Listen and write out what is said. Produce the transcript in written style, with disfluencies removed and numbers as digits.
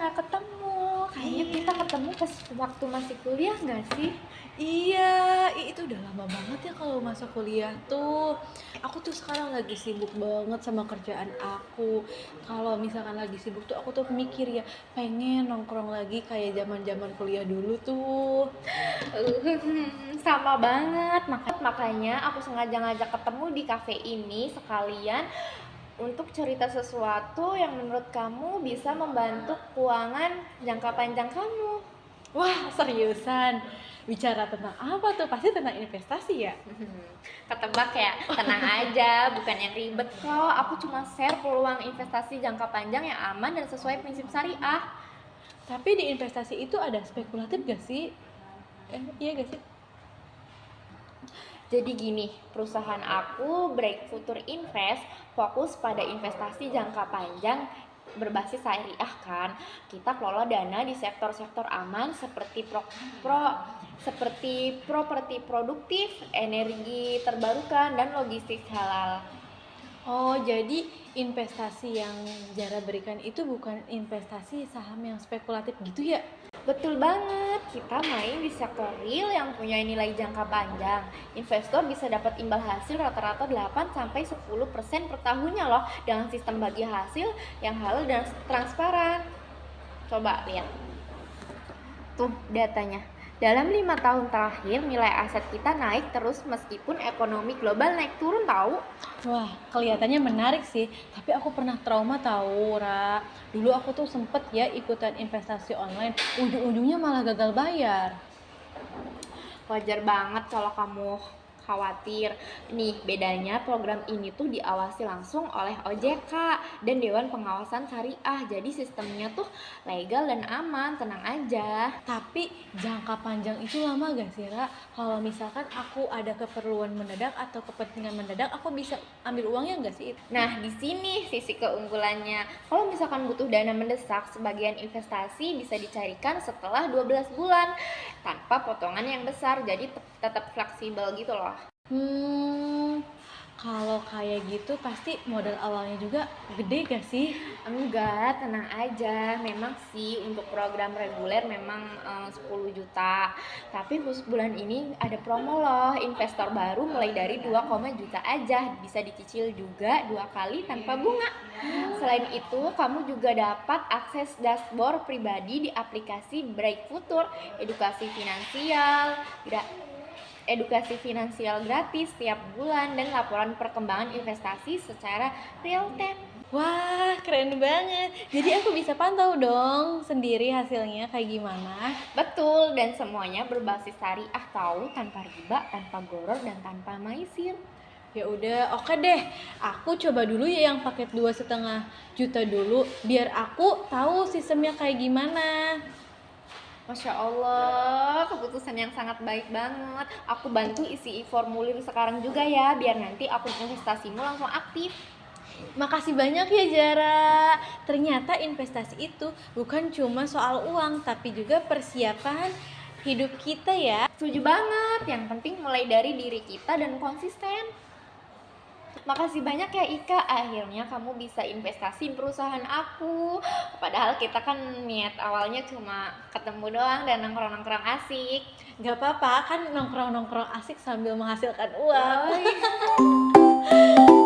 nggak ketemu. Kayaknya kita ketemu pas waktu masih kuliah nggak sih? Iya, itu udah lama banget ya kalau masa kuliah tuh. Aku tuh sekarang lagi sibuk banget sama kerjaan aku. Kalau misalkan lagi sibuk tuh aku tuh mikir ya pengen nongkrong lagi kayak zaman-zaman kuliah dulu tuh. Sama banget. Makanya aku sengaja ngajak ketemu di cafe ini sekalian untuk cerita sesuatu yang menurut kamu bisa membantu keuangan jangka panjang kamu. Wah, seriusan? Bicara tentang apa tuh? Pasti tentang investasi ya? Ketebak ya, tenang aja, bukan yang ribet kok. Aku cuma share peluang investasi jangka panjang yang aman dan sesuai prinsip syariah. Tapi di investasi itu ada spekulatif gak sih? Iya gak sih? Jadi gini, perusahaan aku Break Future Invest fokus pada investasi jangka panjang berbasis syariah kan. Kita kelola dana di sektor-sektor aman seperti properti produktif, energi terbarukan dan logistik halal. Oh, jadi investasi yang Zara berikan itu bukan investasi saham yang spekulatif gitu ya? Betul banget, kita main di sektor real yang punya nilai jangka panjang. Investor bisa dapat imbal hasil rata-rata 8-10% per tahunnya loh, dengan sistem bagi hasil yang halal dan transparan. Coba lihat, tuh datanya. Dalam 5 tahun terakhir, nilai aset kita naik terus meskipun ekonomi global naik turun tahu. Wah, kelihatannya menarik sih. Tapi aku pernah trauma tahu, Ra. Dulu aku tuh sempet ya ikutan investasi online. Ujung-ujungnya malah gagal bayar. Wajar banget kalau kamu khawatir. Nih, bedanya program ini tuh diawasi langsung oleh OJK dan Dewan Pengawasan Syariah. Jadi sistemnya tuh legal dan aman, tenang aja. Tapi jangka panjang itu lama gak sih, Ra? Kalau misalkan aku ada keperluan mendadak atau kepentingan mendadak, aku bisa ambil uangnya gak sih? Nah, di sini sisi keunggulannya. Kalau misalkan butuh dana mendesak, sebagian investasi bisa dicarikan setelah 12 bulan tanpa potongan yang besar. Jadi tetap fleksibel gitu loh. Kalau kayak gitu pasti modal awalnya juga gede gak sih? Enggak, tenang aja. Memang sih untuk program reguler memang 10 juta. Tapi khusus bulan ini ada promo loh. Investor baru mulai dari 2, juta aja. Bisa dicicil juga 2 kali tanpa bunga. Selain itu, kamu juga dapat akses dashboard pribadi di aplikasi Bright Future, edukasi finansial gratis setiap bulan dan laporan perkembangan investasi secara real time. Wah, keren banget. Jadi aku bisa pantau dong sendiri hasilnya kayak gimana. Betul, dan semuanya berbasis syariah tahu, tanpa riba, tanpa goror, dan tanpa maisir. Ya udah, oke deh. Aku coba dulu ya yang paket 2,5 juta dulu biar aku tahu sistemnya kayak gimana. Masya Allah, keputusan yang sangat baik banget. Aku bantu isi formulir sekarang juga ya, biar nanti akun investasimu langsung aktif. Makasih banyak ya Jara. Ternyata investasi itu bukan cuma soal uang, tapi juga persiapan hidup kita ya. Setuju banget, yang penting mulai dari diri kita dan konsisten. Makasih banyak ya Ika, akhirnya kamu bisa investasi perusahaan aku. Padahal kita kan niat awalnya cuma ketemu doang dan nongkrong-nongkrong asik. Gak apa-apa, kan nongkrong-nongkrong asik sambil menghasilkan uang. Oh, iya.